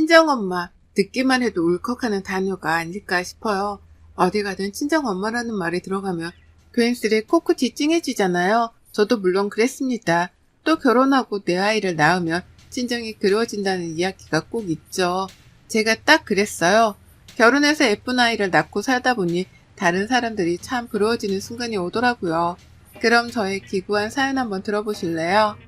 친정엄마, 듣기만 해도 울컥하는 단어가 아닐까 싶어요. 어디 가든 친정엄마라는 말이 들어가면 괜스레 코끝이 찡해지잖아요. 저도 물론 그랬습니다. 또 결혼하고 내 아이를 낳으면 친정이 그리워진다는 이야기가 꼭 있죠. 제가 딱 그랬어요. 결혼해서 예쁜 아이를 낳고 살다 보니 다른 사람들이 참 부러워지는 순간이 오더라고요. 그럼 저의 기구한 사연 한번 들어보실래요?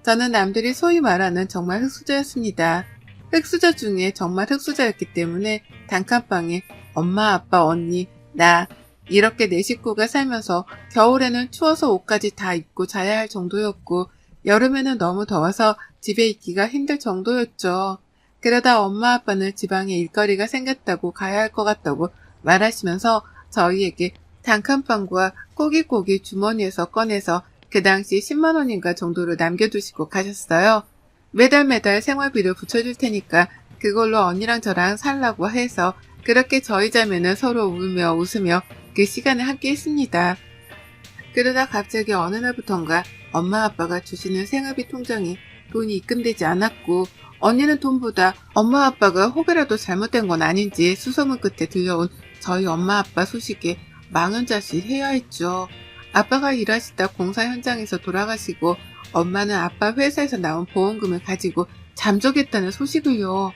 저는 남들이 소위 말하는 정말 흙수저였습니다. 흙수저 중에 정말 흙수저였기 때문에 단칸방에 엄마, 아빠, 언니, 나 이렇게 네 식구가 살면서 겨울에는 추워서 옷까지 다 입고 자야 할 정도였고 여름에는 너무 더워서 집에 있기가 힘들 정도였죠. 그러다 엄마 아빠는 지방에 일거리가 생겼다고 가야 할 것 같다고 말하시면서 저희에게 단칸방과 꼬깃꼬깃 주머니에서 꺼내서 그 당시 10만 원인가 정도를 남겨두시고 가셨어요. 매달 생활비를 붙여줄 테니까 그걸로 언니랑 저랑 살라고 해서 그렇게 저희 자매는 서로 울며 웃으며 그 시간을 함께 했습니다. 그러다 갑자기 어느 날부턴가 엄마 아빠가 주시는 생활비 통장에 돈이 입금되지 않았고 언니는 돈보다 엄마 아빠가 혹여라도 잘못된 건 아닌지 수소문 끝에 들려온 저희 엄마 아빠 소식에 망연자실 해야 했죠. 아빠가 일하시다 공사 현장에서 돌아가시고 엄마는 아빠 회사에서 나온 보험금을 가지고 잠적했다는 소식을요.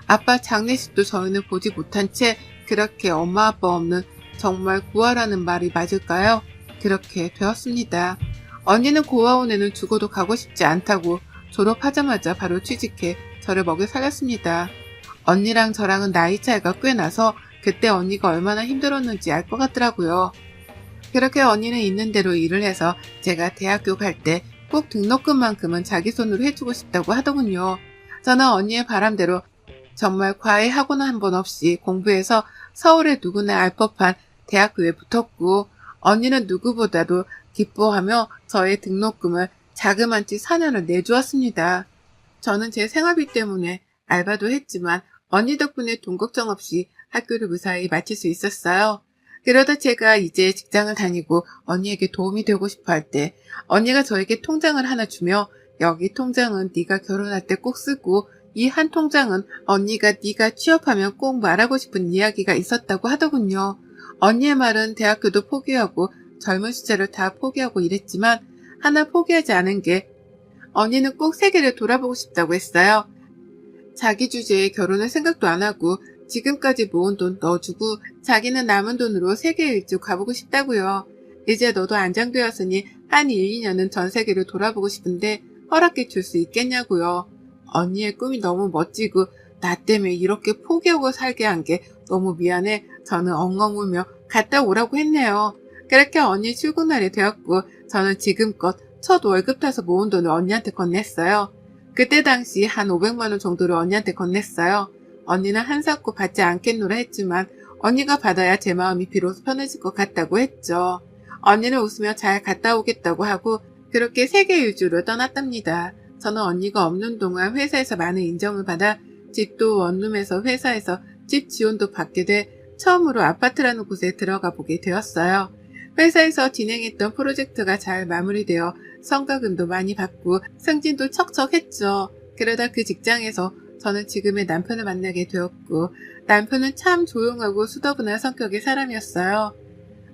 아빠 장례식도 저희는 보지 못한 채 그렇게 엄마 아빠 없는 정말 구하라는 말이 맞을까요? 그렇게 되었습니다. 언니는 고아원에는 죽어도 가고 싶지 않다고 졸업하자마자 바로 취직해 저를 먹여 살렸습니다. 언니랑 저랑은 나이 차이가 꽤 나서 그때 언니가 얼마나 힘들었는지 알 것 같더라고요. 그렇게 언니는 있는 대로 일을 해서 제가 대학교 갈 때 꼭 등록금만큼은 자기 손으로 해주고 싶다고 하더군요. 저는 언니의 바람대로 정말 과외 학원 한 번 없이 공부해서 서울의 누구나 알 법한 대학교에 붙었고 언니는 누구보다도 기뻐하며 저의 등록금을 자그만치 4년을 내주었습니다. 저는 제 생활비 때문에 알바도 했지만 언니 덕분에 돈 걱정 없이 학교를 무사히 마칠 수 있었어요. 그러다 제가 이제 직장을 다니고 언니에게 도움이 되고 싶어 할 때 언니가 저에게 통장을 하나 주며 여기 통장은 네가 결혼할 때 꼭 쓰고 이 한 통장은 언니가 네가 취업하면 꼭 말하고 싶은 이야기가 있었다고 하더군요. 언니의 말은 대학교도 포기하고 젊은 시절을 다 포기하고 이랬지만 하나 포기하지 않은 게 언니는 꼭 세계를 돌아보고 싶다고 했어요. 자기 주제에 결혼을 생각도 안 하고 지금까지 모은 돈 넣어주고 자기는 남은 돈으로 세계 일주 가보고 싶다고요. 이제 너도 안정되었으니 한 1, 2년은 전 세계를 돌아보고 싶은데 허락해 줄 수 있겠냐고요. 언니의 꿈이 너무 멋지고 나 때문에 이렇게 포기하고 살게 한 게 너무 미안해. 저는 엉엉 울며 갔다 오라고 했네요. 그렇게 언니 출근날이 되었고 저는 지금껏 첫 월급 타서 모은 돈을 언니한테 건넸어요. 그때 당시 한 500만 원 정도를 언니한테 건넸어요. 언니는 한사코 받지 않겠노라 했지만 언니가 받아야 제 마음이 비로소 편해질 것 같다고 했죠. 언니는 웃으며 잘 갔다 오겠다고 하고 그렇게 세계 일주로 떠났답니다. 저는 언니가 없는 동안 회사에서 많은 인정을 받아 집도 원룸에서 회사에서 집 지원도 받게 돼 처음으로 아파트라는 곳에 들어가 보게 되었어요. 회사에서 진행했던 프로젝트가 잘 마무리되어 성과금도 많이 받고 승진도 척척했죠. 그러다 그 직장에서 저는 지금의 남편을 만나게 되었고 남편은 참 조용하고 수더분한 성격의 사람이었어요.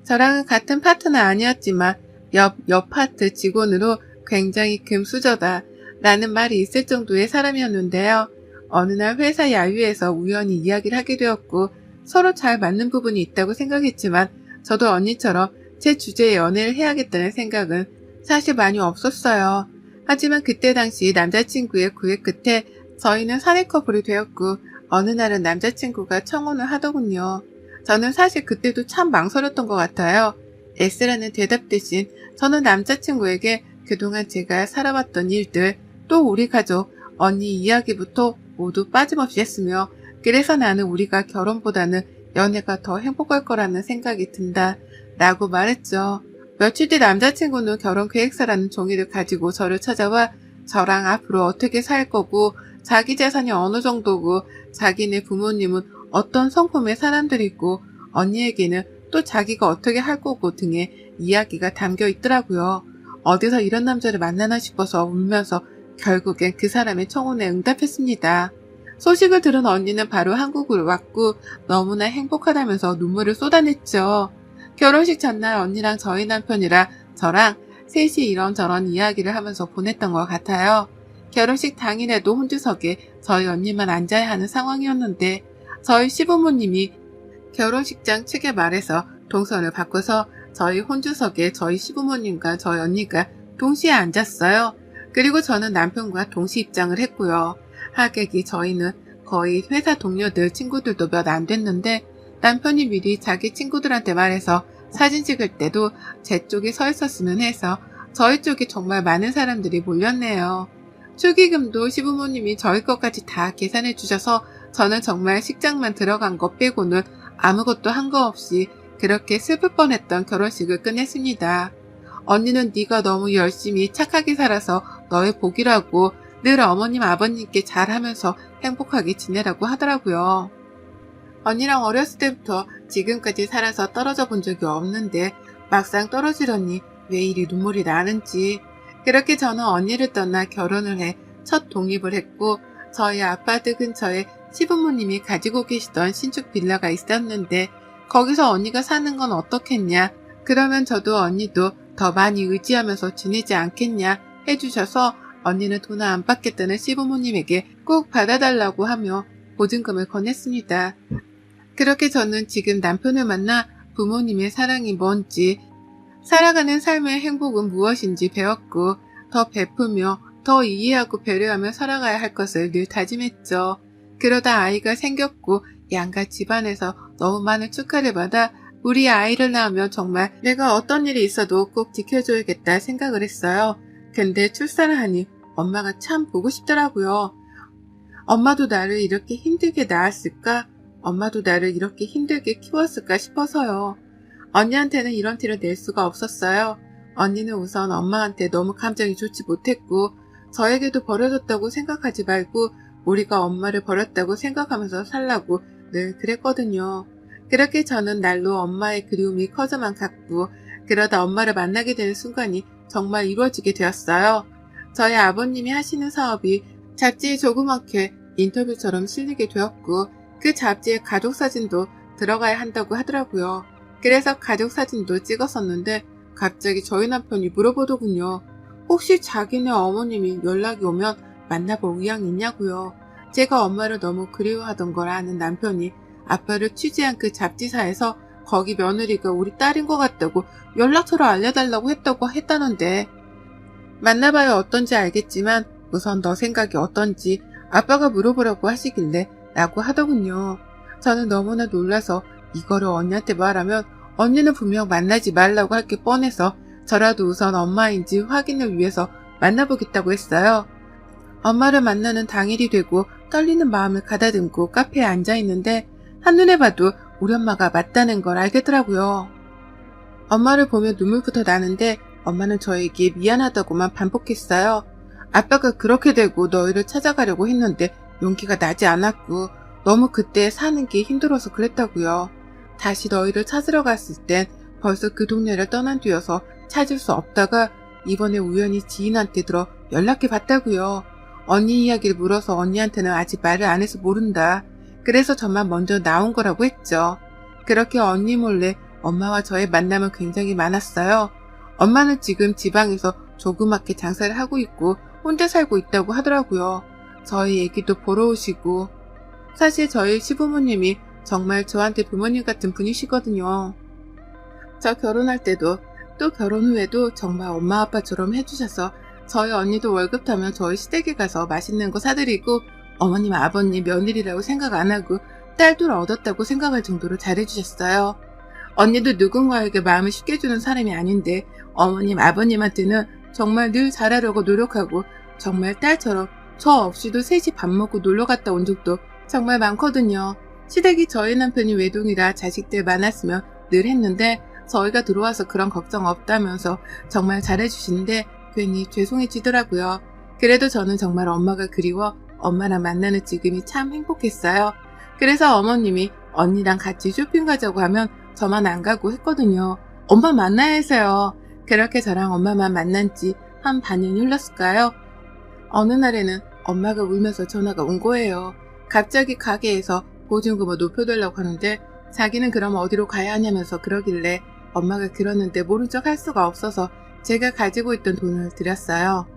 저랑은 같은 파트는 아니었지만 옆 파트 직원으로 굉장히 금수저다 라는 말이 있을 정도의 사람이었는데요. 어느 날 회사 야유에서 우연히 이야기를 하게 되었고 서로 잘 맞는 부분이 있다고 생각했지만 저도 언니처럼 제 주제에 연애를 해야겠다는 생각은 사실 많이 없었어요. 하지만 그때 당시 남자친구의 구애 끝에 저희는 사내 커플이 되었고 어느 날은 남자친구가 청혼을 하더군요. 저는 사실 그때도 참 망설였던 것 같아요. S라는 대답 대신 저는 남자친구에게 그동안 제가 살아왔던 일들 또 우리 가족, 언니 이야기부터 모두 빠짐없이 했으며 그래서 나는 우리가 결혼보다는 연애가 더 행복할 거라는 생각이 든다 라고 말했죠. 며칠 뒤 남자친구는 결혼 계획서라는 종이를 가지고 저를 찾아와 저랑 앞으로 어떻게 살 거고 자기 재산이 어느 정도고 자기네 부모님은 어떤 성품의 사람들이고 언니에게는 또 자기가 어떻게 할 거고 등의 이야기가 담겨 있더라고요. 어디서 이런 남자를 만나나 싶어서 울면서 결국엔 그 사람의 청혼에 응답했습니다. 소식을 들은 언니는 바로 한국으로 왔고 너무나 행복하다면서 눈물을 쏟아냈죠. 결혼식 전날 언니랑 저희 남편이랑 저랑 셋이 이런저런 이야기를 하면서 보냈던 것 같아요. 결혼식 당일에도 혼주석에 저희 언니만 앉아야 하는 상황이었는데 저희 시부모님이 결혼식장 측에 말해서 동선을 바꿔서 저희 혼주석에 저희 시부모님과 저희 언니가 동시에 앉았어요. 그리고 저는 남편과 동시 입장을 했고요. 하객이 저희는 거의 회사 동료들 친구들도 몇 안 됐는데 남편이 미리 자기 친구들한테 말해서 사진 찍을 때도 제 쪽에 서 있었으면 해서 저희 쪽에 정말 많은 사람들이 몰렸네요. 축의금도 시부모님이 저희 것까지 다 계산해 주셔서 저는 정말 식장만 들어간 것 빼고는 아무것도 한 거 없이 그렇게 슬플 뻔했던 결혼식을 끝냈습니다. 언니는 네가 너무 열심히 착하게 살아서 너의 복이라고 늘 어머님 아버님께 잘하면서 행복하게 지내라고 하더라고요. 언니랑 어렸을 때부터 지금까지 살아서 떨어져 본 적이 없는데 막상 떨어지려니 왜 이리 눈물이 나는지. 그렇게 저는 언니를 떠나 결혼을 해 첫 독립을 했고 저희 아파트 근처에 시부모님이 가지고 계시던 신축 빌라가 있었는데 거기서 언니가 사는 건 어떻겠냐. 그러면 저도 언니도 더 많이 의지하면서 지내지 않겠냐 해주셔서 언니는 돈을 안 받겠다는 시부모님에게 꼭 받아달라고 하며 보증금을 건넸습니다. 그렇게 저는 지금 남편을 만나 부모님의 사랑이 뭔지, 살아가는 삶의 행복은 무엇인지 배웠고 더 베풀며 더 이해하고 배려하며 살아가야 할 것을 늘 다짐했죠. 그러다 아이가 생겼고 양가 집안에서 너무 많은 축하를 받아 우리 아이를 낳으면 정말 내가 어떤 일이 있어도 꼭 지켜줘야겠다 생각을 했어요. 근데 출산을 하니 엄마가 참 보고 싶더라고요. 엄마도 나를 이렇게 힘들게 낳았을까? 엄마도 나를 이렇게 힘들게 키웠을까 싶어서요. 언니한테는 이런 티를 낼 수가 없었어요. 언니는 우선 엄마한테 너무 감정이 좋지 못했고 저에게도 버려졌다고 생각하지 말고 우리가 엄마를 버렸다고 생각하면서 살라고 늘 그랬거든요. 그렇게 저는 날로 엄마의 그리움이 커져만 갔고 그러다 엄마를 만나게 되는 순간이 정말 이루어지게 되었어요. 저희 아버님이 하시는 사업이 잡지에 조그맣게 인터뷰처럼 실리게 되었고 그 잡지에 가족사진도 들어가야 한다고 하더라고요. 그래서 가족사진도 찍었었는데 갑자기 저희 남편이 물어보더군요. 혹시 자기네 어머님이 연락이 오면 만나볼 의향이 있냐고요. 제가 엄마를 너무 그리워하던 걸 아는 남편이 아빠를 취재한 그 잡지사에서 거기 며느리가 우리 딸인 것 같다고 연락처를 알려달라고 했다는데 만나봐야 어떤지 알겠지만 우선 너 생각이 어떤지 아빠가 물어보라고 하시길래 라고 하더군요. 저는 너무나 놀라서 이거를 언니한테 말하면 언니는 분명 만나지 말라고 할 게 뻔해서 저라도 우선 엄마인지 확인을 위해서 만나보겠다고 했어요. 엄마를 만나는 당일이 되고 떨리는 마음을 가다듬고 카페에 앉아있는데 한눈에 봐도 우리 엄마가 맞다는 걸 알겠더라고요. 엄마를 보면 눈물부터 나는데 엄마는 저에게 미안하다고만 반복했어요. 아빠가 그렇게 되고 너희를 찾아가려고 했는데 용기가 나지 않았고 너무 그때 사는 게 힘들어서 그랬다고요. 다시 너희를 찾으러 갔을 땐 벌써 그 동네를 떠난 뒤여서 찾을 수 없다가 이번에 우연히 지인한테 들어 연락해 봤다고요. 언니 이야기를 물어서 언니한테는 아직 말을 안 해서 모른다. 그래서 저만 먼저 나온 거라고 했죠. 그렇게 언니 몰래 엄마와 저의 만남은 굉장히 많았어요. 엄마는 지금 지방에서 조그맣게 장사를 하고 있고 혼자 살고 있다고 하더라고요. 저희 애기도 보러 오시고 사실 저희 시부모님이 정말 저한테 부모님 같은 분이시거든요. 저 결혼할 때도 또 결혼 후에도 정말 엄마 아빠처럼 해주셔서 저희 언니도 월급 타면 저희 시댁에 가서 맛있는 거 사드리고 어머님 아버님 며느리라고 생각 안 하고 딸도 얻었다고 생각할 정도로 잘해주셨어요. 언니도 누군가에게 마음을 쉽게 주는 사람이 아닌데 어머님 아버님한테는 정말 늘 잘하려고 노력하고 정말 딸처럼 저 없이도 셋이 밥 먹고 놀러 갔다 온 적도 정말 많거든요. 시댁이 저희 남편이 외동이라 자식들 많았으면 늘 했는데 저희가 들어와서 그런 걱정 없다면서 정말 잘해주시는데 괜히 죄송해지더라고요. 그래도 저는 정말 엄마가 그리워 엄마랑 만나는 지금이 참 행복했어요. 그래서 어머님이 언니랑 같이 쇼핑 가자고 하면 저만 안 가고 했거든요. 엄마 만나야 해서요. 그렇게 저랑 엄마만 만난 지 한 반년이 흘렀을까요? 어느 날에는 엄마가 울면서 전화가 온 거예요. 갑자기 가게에서 보증금을 높여달라고 하는데 자기는 그럼 어디로 가야 하냐면서 그러길래 엄마가 그러는데 모른 척 할 수가 없어서 제가 가지고 있던 돈을 드렸어요.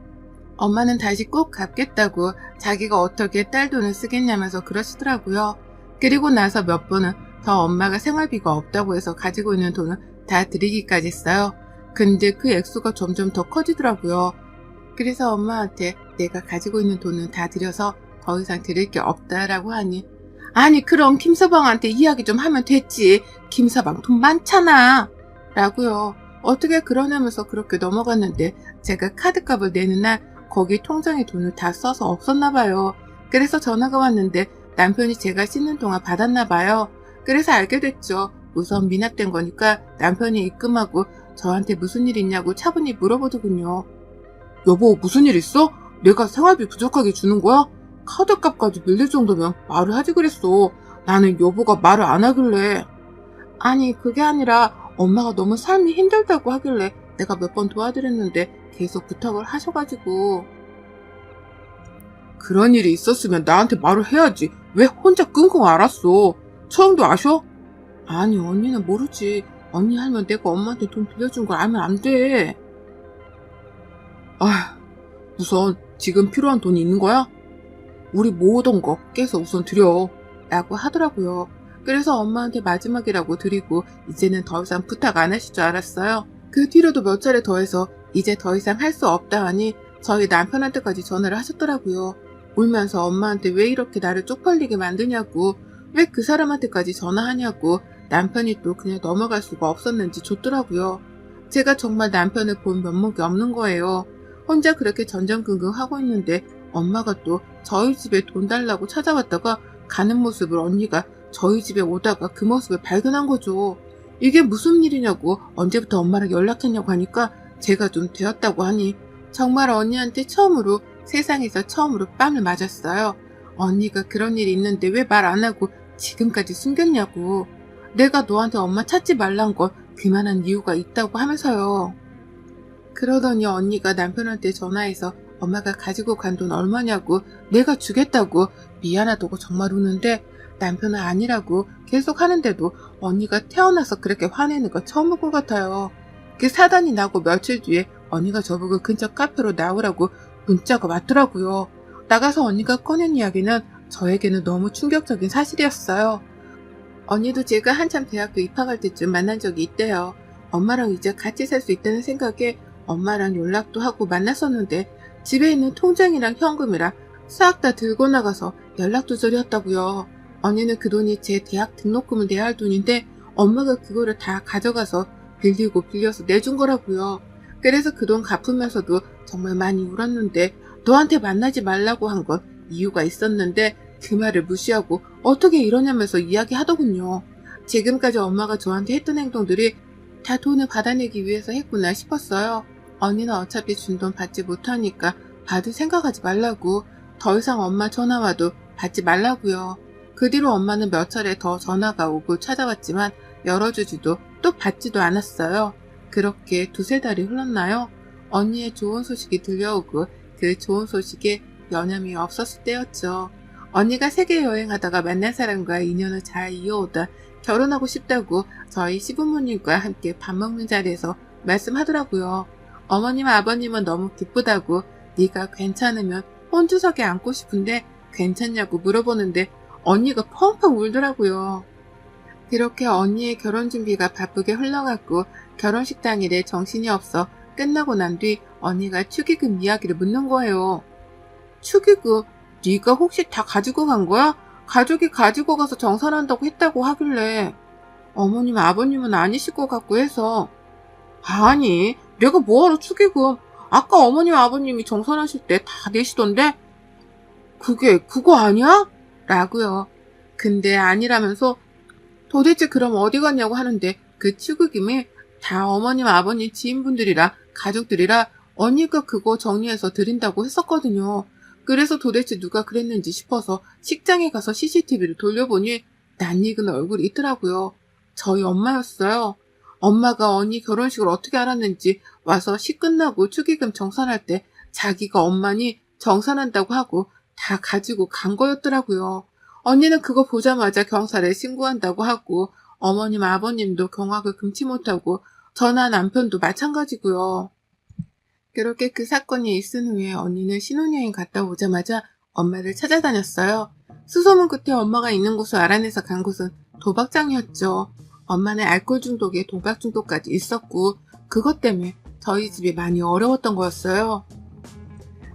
엄마는 다시 꼭 갚겠다고 자기가 어떻게 딸 돈을 쓰겠냐면서 그러시더라고요. 그리고 나서 몇 번은 더 엄마가 생활비가 없다고 해서 가지고 있는 돈을 다 드리기까지 했어요. 근데 그 액수가 점점 더 커지더라고요. 그래서 엄마한테 내가 가지고 있는 돈은 다 드려서 더 이상 드릴 게 없다라고 하니 아니 그럼 김서방한테 이야기 좀 하면 됐지. 김서방 돈 많잖아. 라고요. 어떻게 그러냐면서 그렇게 넘어갔는데 제가 카드값을 내는 날 거기 통장에 돈을 다 써서 없었나 봐요. 그래서 전화가 왔는데 남편이 제가 씻는 동안 받았나 봐요. 그래서 알게 됐죠. 우선 미납된 거니까 남편이 입금하고 저한테 무슨 일 있냐고 차분히 물어보더군요. 여보 무슨 일 있어? 내가 생활비 부족하게 주는 거야? 카드값까지 밀릴 정도면 말을 하지 그랬어. 나는 여보가 말을 안 하길래. 아니 그게 아니라 엄마가 너무 삶이 힘들다고 하길래 내가 몇 번 도와드렸는데 계속 부탁을 하셔가지고. 그런 일이 있었으면 나한테 말을 해야지. 왜 혼자 끙끙 앓았어? 처음도 아셔? 아니 언니는 모르지. 언니 알면 내가 엄마한테 돈 빌려준 걸 알면 안 돼. 아, 우선 지금 필요한 돈이 있는 거야? 우리 모으던 거 깨서 우선 드려. 라고 하더라고요. 그래서 엄마한테 마지막이라고 드리고 이제는 더 이상 부탁 안 하실 줄 알았어요. 그 뒤로도 몇 차례 더해서 이제 더 이상 할 수 없다 하니 저희 남편한테까지 전화를 하셨더라고요. 울면서 엄마한테 왜 이렇게 나를 쪽팔리게 만드냐고, 왜 그 사람한테까지 전화하냐고, 남편이 또 그냥 넘어갈 수가 없었는지 줬더라고요. 제가 정말 남편을 본 면목이 없는 거예요. 혼자 그렇게 전전긍긍하고 있는데 엄마가 또 저희 집에 돈 달라고 찾아왔다가 가는 모습을 언니가 저희 집에 오다가 그 모습을 발견한 거죠. 이게 무슨 일이냐고 언제부터 엄마랑 연락했냐고 하니까 제가 좀 되었다고 하니 정말 언니한테 처음으로 세상에서 처음으로 뺨을 맞았어요. 언니가 그런 일이 있는데 왜 말 안 하고 지금까지 숨겼냐고. 내가 너한테 엄마 찾지 말란 걸 그만한 이유가 있다고 하면서요. 그러더니 언니가 남편한테 전화해서 엄마가 가지고 간 돈 얼마냐고 내가 주겠다고 미안하다고 정말 우는데 남편은 아니라고 계속 하는데도 언니가 태어나서 그렇게 화내는 거 처음 본 것 같아요. 그 사단이 나고 며칠 뒤에 언니가 저보고 근처 카페로 나오라고 문자가 왔더라고요. 나가서 언니가 꺼낸 이야기는 저에게는 너무 충격적인 사실이었어요. 언니도 제가 한참 대학교 입학할 때쯤 만난 적이 있대요. 엄마랑 이제 같이 살 수 있다는 생각에 엄마랑 연락도 하고 만났었는데 집에 있는 통장이랑 현금이랑 싹 다 들고 나가서 연락두절이었다고요. 언니는 그 돈이 제 대학 등록금을 내야 할 돈인데 엄마가 그거를 다 가져가서 빌리고 빌려서 내준 거라고요. 그래서 그 돈 갚으면서도 정말 많이 울었는데 너한테 만나지 말라고 한 건 이유가 있었는데 그 말을 무시하고 어떻게 이러냐면서 이야기하더군요. 지금까지 엄마가 저한테 했던 행동들이 다 돈을 받아내기 위해서 했구나 싶었어요. 언니는 어차피 준 돈 받지 못하니까 받을 생각하지 말라고, 더 이상 엄마 전화 와도 받지 말라고요. 그 뒤로 엄마는 몇 차례 더 전화가 오고 찾아왔지만 열어주지도 또 받지도 않았어요. 그렇게 두세 달이 흘렀나요? 언니의 좋은 소식이 들려오고 그 좋은 소식에 여념이 없었을 때였죠. 언니가 세계 여행하다가 만난 사람과 인연을 잘 이어오다 결혼하고 싶다고 저희 시부모님과 함께 밥 먹는 자리에서 말씀하더라고요. 어머님 아버님은 너무 기쁘다고 네가 괜찮으면 혼주석에 앉고 싶은데 괜찮냐고 물어보는데 언니가 펑펑 울더라고요. 그렇게 언니의 결혼 준비가 바쁘게 흘러갔고 결혼식 당일에 정신이 없어 끝나고 난 뒤 언니가 축의금 이야기를 묻는 거예요. 축의금? 네가 혹시 다 가지고 간 거야? 가족이 가지고 가서 정산한다고 했다고 하길래 어머님 아버님은 아니실 것 같고 해서 아니 내가 뭐하러 축의금? 아까 어머님 아버님이 정산하실 때 다 내시던데? 그거 아니야? 라고요. 근데 아니라면서 도대체 그럼 어디 갔냐고 하는데 그 축의금이 다 어머님 아버님 지인분들이라 가족들이라 언니가 그거 정리해서 드린다고 했었거든요. 그래서 도대체 누가 그랬는지 싶어서 식장에 가서 CCTV를 돌려보니 낯익은 얼굴이 있더라고요. 저희 엄마였어요. 엄마가 언니 결혼식을 어떻게 알았는지 와서 식 끝나고 축의금 정산할 때 자기가 엄마니 정산한다고 하고 다 가지고 간 거였더라고요. 언니는 그거 보자마자 경찰에 신고한다고 하고 어머님 아버님도 경악을 금치 못하고 저나 남편도 마찬가지고요. 그렇게 그 사건이 있은 후에 언니는 신혼여행 갔다 오자마자 엄마를 찾아다녔어요. 수소문 끝에 엄마가 있는 곳을 알아내서 간 곳은 도박장이었죠. 엄마는 알코올 중독에 도박 중독까지 있었고 그것 때문에 저희 집이 많이 어려웠던 거였어요.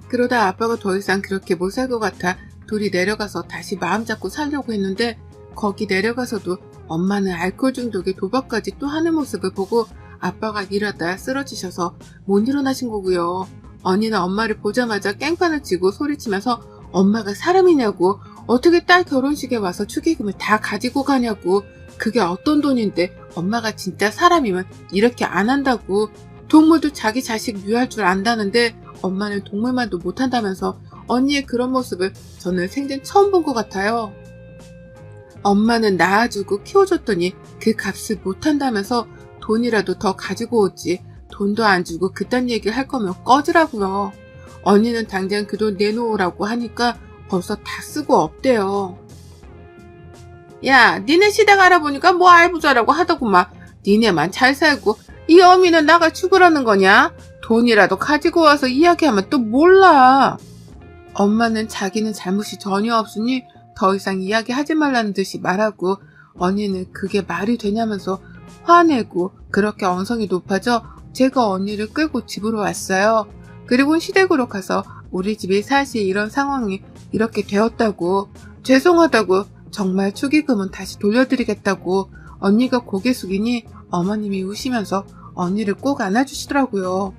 그러다 아빠가 더 이상 그렇게 못 살 것 같아 둘이 내려가서 다시 마음 잡고 살려고 했는데 거기 내려가서도 엄마는 알코올 중독에 도박까지 또 하는 모습을 보고 아빠가 일하다 쓰러지셔서 못 일어나신 거고요. 언니는 엄마를 보자마자 깽판을 치고 소리치면서 엄마가 사람이냐고, 어떻게 딸 결혼식에 와서 축의금을 다 가지고 가냐고, 그게 어떤 돈인데 엄마가 진짜 사람이면 이렇게 안 한다고, 동물도 자기 자식 유할 줄 안다는데 엄마는 동물만도 못한다면서 언니의 그런 모습을 저는 생전 처음 본 것 같아요. 엄마는 낳아주고 키워줬더니 그 값을 못한다면서 돈이라도 더 가지고 오지, 돈도 안 주고 그딴 얘기 할 거면 꺼지라고요. 언니는 당장 그 돈 내놓으라고 하니까 벌써 다 쓰고 없대요. 야, 니네 시댁 알아보니까 뭐 알부자라고 하더구만. 니네만 잘 살고 이 어미는 나가 죽으라는 거냐? 돈이라도 가지고 와서 이야기하면 또 몰라. 엄마는 자기는 잘못이 전혀 없으니 더 이상 이야기하지 말라는 듯이 말하고, 언니는 그게 말이 되냐면서 화내고 그렇게 언성이 높아져 제가 언니를 끌고 집으로 왔어요. 그리고 시댁으로 가서 우리 집이 사실 이런 상황이 이렇게 되었다고, 죄송하다고, 정말 축의금은 다시 돌려드리겠다고 언니가 고개 숙이니 어머님이 우시면서 언니를 꼭 안아주시더라고요.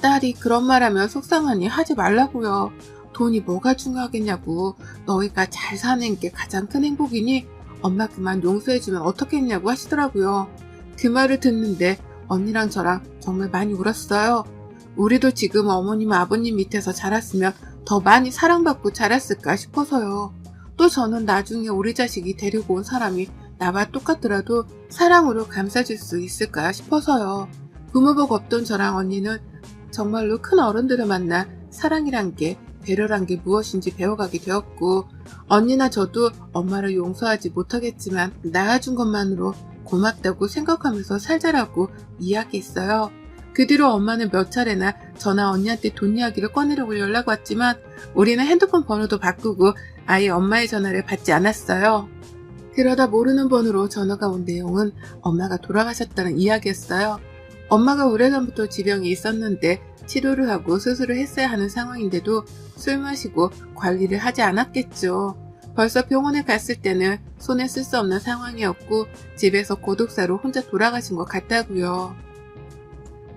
딸이 그런 말하면 속상하니 하지 말라고요. 돈이 뭐가 중요하겠냐고. 너희가 잘 사는 게 가장 큰 행복이니 엄마 그만 용서해주면 어떻겠냐고 하시더라고요. 그 말을 듣는데 언니랑 저랑 정말 많이 울었어요. 우리도 지금 어머님 아버님 밑에서 자랐으면 더 많이 사랑받고 자랐을까 싶어서요. 또 저는 나중에 우리 자식이 데리고 온 사람이 나와 똑같더라도 사랑으로 감싸줄 수 있을까 싶어서요. 부모복 없던 저랑 언니는 정말로 큰 어른들을 만나 사랑이란 게, 배려란 게 무엇인지 배워가게 되었고, 언니나 저도 엄마를 용서하지 못하겠지만 낳아준 것만으로 고맙다고 생각하면서 살자라고 이야기했어요. 그 뒤로 엄마는 몇 차례나 저나 언니한테 돈 이야기를 꺼내려고 연락 왔지만 우리는 핸드폰 번호도 바꾸고 아예 엄마의 전화를 받지 않았어요. 그러다 모르는 번호로 전화가 온 내용은 엄마가 돌아가셨다는 이야기였어요. 엄마가 오래전부터 지병이 있었는데 치료를 하고 수술을 했어야 하는 상황인데도 술 마시고 관리를 하지 않았겠죠. 벌써 병원에 갔을 때는 손에 쓸 수 없는 상황이었고 집에서 고독사로 혼자 돌아가신 것 같다고요.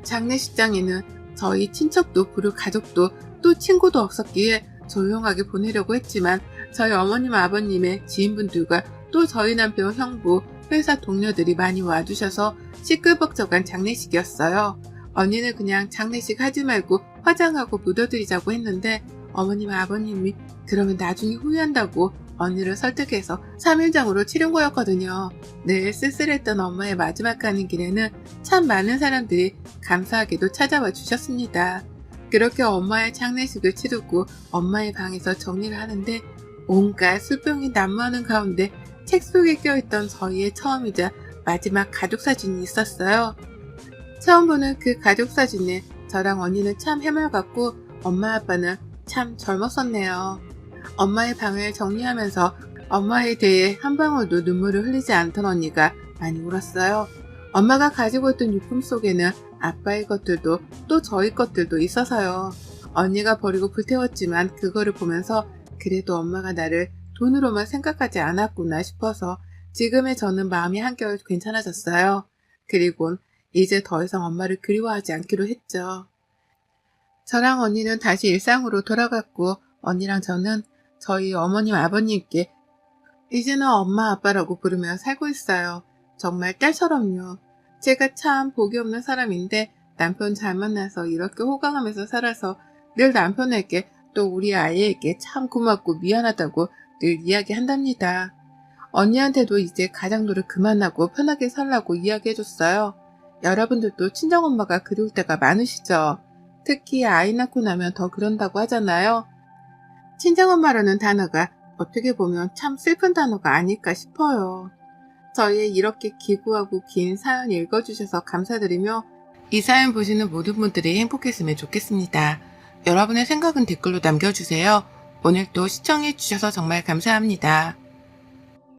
장례식장에는 저희 친척도 부를 가족도 또 친구도 없었기에 조용하게 보내려고 했지만 저희 어머님 아버님의 지인분들과 또 저희 남편 형부 회사 동료들이 많이 와주셔서 시끌벅적한 장례식이었어요. 언니는 그냥 장례식 하지 말고 화장하고 묻어드리자고 했는데 어머님 아버님이 그러면 나중에 후회한다고 언니를 설득해서 3일장으로 치른 거였거든요. 늘 쓸쓸했던 엄마의 마지막 가는 길에는 참 많은 사람들이 감사하게도 찾아와 주셨습니다. 그렇게 엄마의 장례식을 치르고 엄마의 방에서 정리를 하는데 온갖 술병이 난무하는 가운데 책 속에 껴있던 저희의 처음이자 마지막 가족사진이 있었어요. 처음 보는 그 가족사진에 저랑 언니는 참 해맑았고 엄마 아빠는 참 젊었었네요. 엄마의 방을 정리하면서 엄마에 대해 한 방울도 눈물을 흘리지 않던 언니가 많이 울었어요. 엄마가 가지고 있던 유품 속에는 아빠의 것들도 또 저희 것들도 있어서요. 언니가 버리고 불태웠지만 그거를 보면서 그래도 엄마가 나를 돈으로만 생각하지 않았구나 싶어서 지금의 저는 마음이 한결 괜찮아졌어요. 그리곤 이제 더 이상 엄마를 그리워하지 않기로 했죠. 저랑 언니는 다시 일상으로 돌아갔고 언니랑 저는 저희 어머님 아버님께 이제는 엄마 아빠라고 부르며 살고 있어요. 정말 딸처럼요. 제가 참 복이 없는 사람인데 남편 잘 만나서 이렇게 호강하면서 살아서 늘 남편에게 또 우리 아이에게 참 고맙고 미안하다고 늘 이야기한답니다. 언니한테도 이제 가장노를 그만하고 편하게 살라고 이야기해줬어요. 여러분들도 친정엄마가 그리울 때가 많으시죠? 특히 아이 낳고 나면 더 그런다고 하잖아요. 친정엄마라는 단어가 어떻게 보면 참 슬픈 단어가 아닐까 싶어요. 저희의 이렇게 기구하고 긴 사연 읽어주셔서 감사드리며 이 사연 보시는 모든 분들이 행복했으면 좋겠습니다. 여러분의 생각은 댓글로 남겨주세요. 오늘도 시청해주셔서 정말 감사합니다.